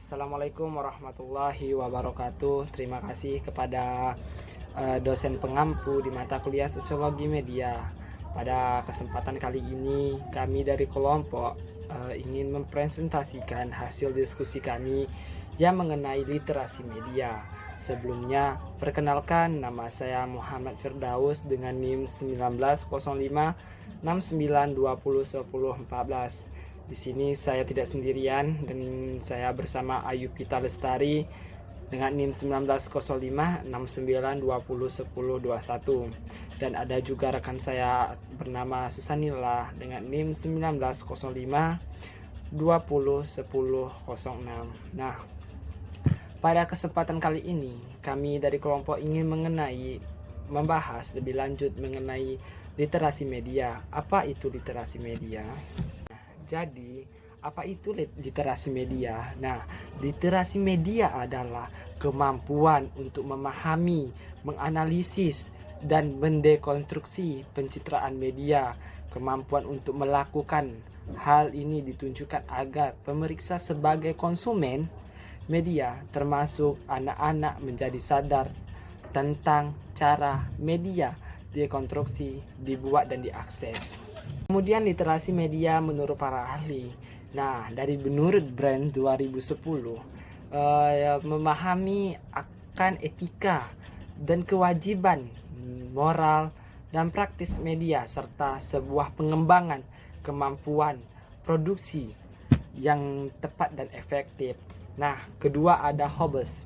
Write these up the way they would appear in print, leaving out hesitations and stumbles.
Assalamualaikum warahmatullahi wabarakatuh. Terima kasih kepada dosen pengampu di mata kuliah Sosiologi Media. Pada kesempatan kali ini, kami dari kelompok ingin mempresentasikan hasil diskusi kami yang mengenai literasi media. Sebelumnya, perkenalkan nama saya Muhammad Firdaus dengan NIM 1905 69201014. Di sini saya tidak sendirian dan saya bersama Ayupita Lestari dengan NIM 1905 69201021, dan ada juga rekan saya bernama Susanila dengan NIM 1905 201006. Nah, pada kesempatan kali ini kami dari kelompok ingin membahas lebih lanjut mengenai literasi media. Apa itu literasi media? Jadi, apa itu literasi media? Nah, literasi media adalah kemampuan untuk memahami, menganalisis, dan mendekonstruksi pencitraan media. Kemampuan untuk melakukan hal ini ditunjukkan agar pemeriksa sebagai konsumen media, termasuk anak-anak, menjadi sadar tentang cara media dekonstruksi, dibuat, dan diakses. Kemudian literasi media menurut para ahli. Nah, dari menurut Brand 2010, memahami akan etika dan kewajiban moral dan praktis media serta sebuah pengembangan kemampuan produksi yang tepat dan efektif. Nah, kedua ada Hobbes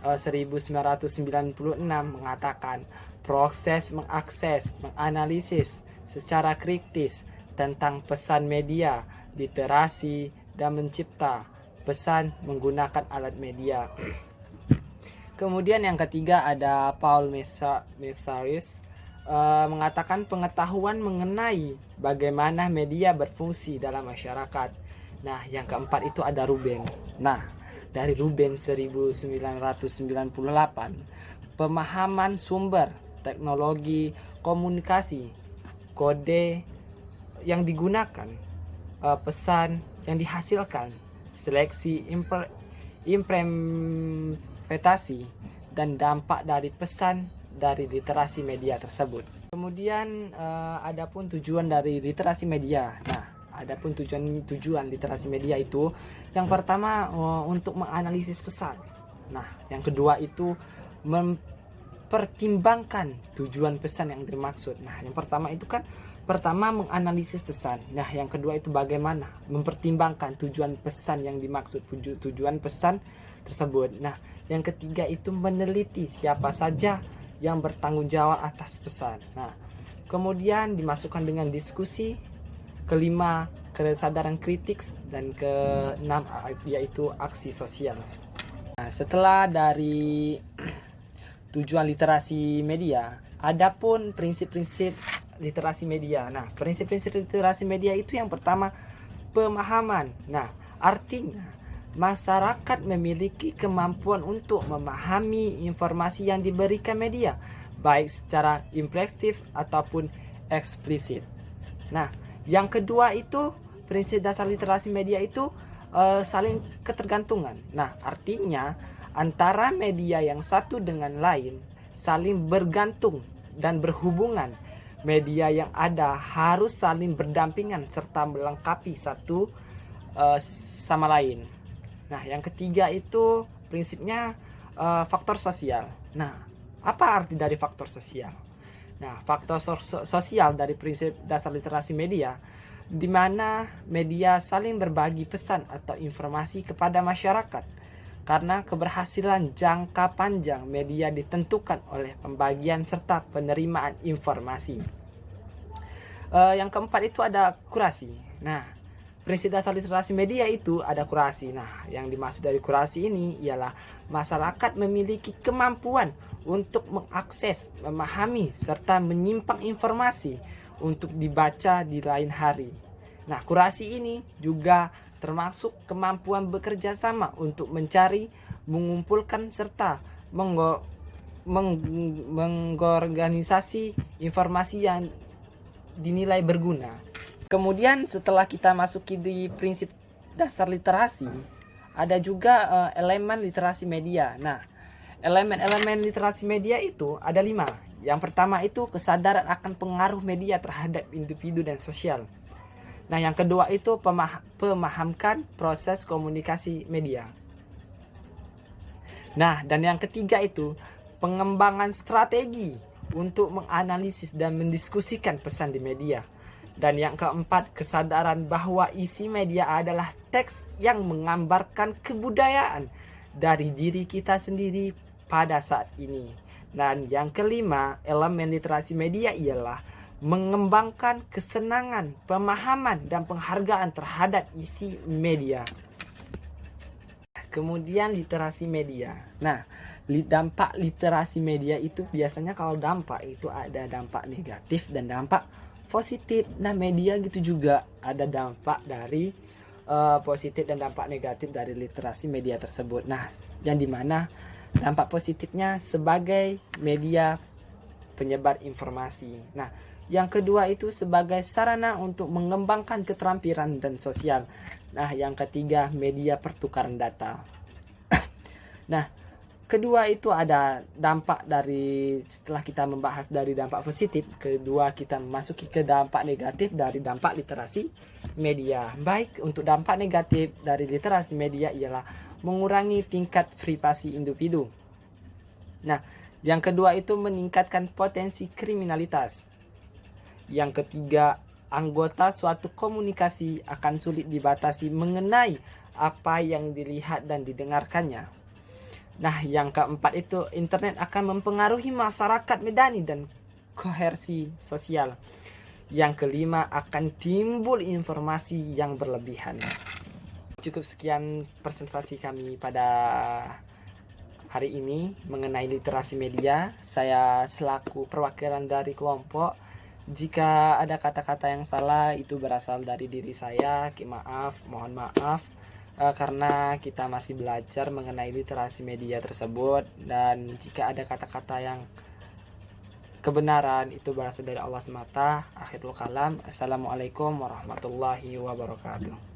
1996 mengatakan proses mengakses, menganalisis secara kritis tentang pesan media, literasi, dan mencipta pesan menggunakan alat media. Kemudian yang ketiga ada Paul Messaris mengatakan pengetahuan mengenai bagaimana media berfungsi dalam masyarakat. Nah, yang keempat itu ada Ruben. Nah, dari Ruben 1998, pemahaman sumber, teknologi, komunikasi, kode yang digunakan, pesan yang dihasilkan, seleksi, implementasi, dan dampak dari pesan dari literasi media tersebut. Kemudian adapun tujuan dari literasi media. Nah, adapun tujuan literasi media itu yang pertama untuk menganalisis pesan. Nah, yang kedua itu mempertimbangkan tujuan pesan yang dimaksud. Nah, yang pertama itu kan menganalisis pesan. Nah, yang kedua itu bagaimana mempertimbangkan tujuan pesan yang dimaksud, tujuan pesan tersebut. Nah, yang ketiga itu meneliti siapa saja yang bertanggung jawab atas pesan. Nah, kemudian dimasukkan dengan diskusi. Kelima, kesadaran kritik, dan keenam yaitu aksi sosial. Nah, setelah dari tujuan literasi media, adapun prinsip-prinsip literasi media. Nah, prinsip-prinsip literasi media itu yang pertama, pemahaman. Nah, artinya masyarakat memiliki kemampuan untuk memahami informasi yang diberikan media, baik secara implisitif ataupun eksplisit. Nah, yang kedua itu prinsip dasar literasi media itu saling ketergantungan. Nah, artinya antara media yang satu dengan lain saling bergantung dan berhubungan. Media yang ada harus saling berdampingan serta melengkapi satu sama lain. Nah, yang ketiga itu prinsipnya faktor sosial. Nah, apa arti dari faktor sosial? Nah, faktor sosial dari prinsip dasar literasi media, di mana media saling berbagi pesan atau informasi kepada masyarakat. Karena keberhasilan jangka panjang media ditentukan oleh pembagian serta penerimaan informasi. Yang keempat itu ada kurasi. Nah, prinsip dasar literasi media itu ada kurasi. Nah, yang dimaksud dari kurasi ini ialah masyarakat memiliki kemampuan untuk mengakses, memahami, serta menyimpang informasi untuk dibaca di lain hari. Nah, kurasi ini juga termasuk kemampuan bekerja sama untuk mencari, mengumpulkan, serta mengorganisasi informasi yang dinilai berguna. Kemudian setelah kita masuki di prinsip dasar literasi, ada juga elemen literasi media. Nah, elemen-elemen literasi media itu ada 5. Yang pertama itu kesadaran akan pengaruh media terhadap individu dan sosial. Nah, yang kedua itu pemahamkan proses komunikasi media. Nah, dan yang ketiga itu pengembangan strategi untuk menganalisis dan mendiskusikan pesan di media. Dan yang keempat, kesadaran bahwa isi media adalah teks yang menggambarkan kebudayaan dari diri kita sendiri pada saat ini. Dan yang kelima, elemen literasi media ialah mengembangkan kesenangan, pemahaman, dan penghargaan terhadap isi media. Kemudian literasi media. Nah, dampak literasi media itu biasanya kalau dampak itu ada dampak negatif dan dampak positif. Nah, media gitu juga ada dampak dari positif dan dampak negatif dari literasi media tersebut. Nah, yang dimana dampak positifnya sebagai media penyebar informasi. Nah, yang kedua itu sebagai sarana untuk mengembangkan keterampilan dan sosial. Nah, yang ketiga media pertukaran data. Nah, kedua itu ada dampak dari, setelah kita membahas dari dampak positif, kedua kita memasuki ke dampak negatif dari dampak literasi media. Baik, untuk dampak negatif dari literasi media ialah mengurangi tingkat privasi individu. Nah, yang kedua itu meningkatkan potensi kriminalitas. Yang ketiga, anggota suatu komunikasi akan sulit dibatasi mengenai apa yang dilihat dan didengarkannya. Nah, yang keempat itu internet akan mempengaruhi masyarakat medani dan kohersi sosial. Yang kelima, akan timbul informasi yang berlebihan. Cukup sekian presentasi kami pada hari ini mengenai literasi media. Saya selaku perwakilan dari kelompok, jika ada kata-kata yang salah itu berasal dari diri saya, mohon maaf. Karena kita masih belajar mengenai literasi media tersebut, dan jika ada kata-kata yang kebenaran itu berasal dari Allah semata. Akhirul kalam. Assalamualaikum warahmatullahi wabarakatuh.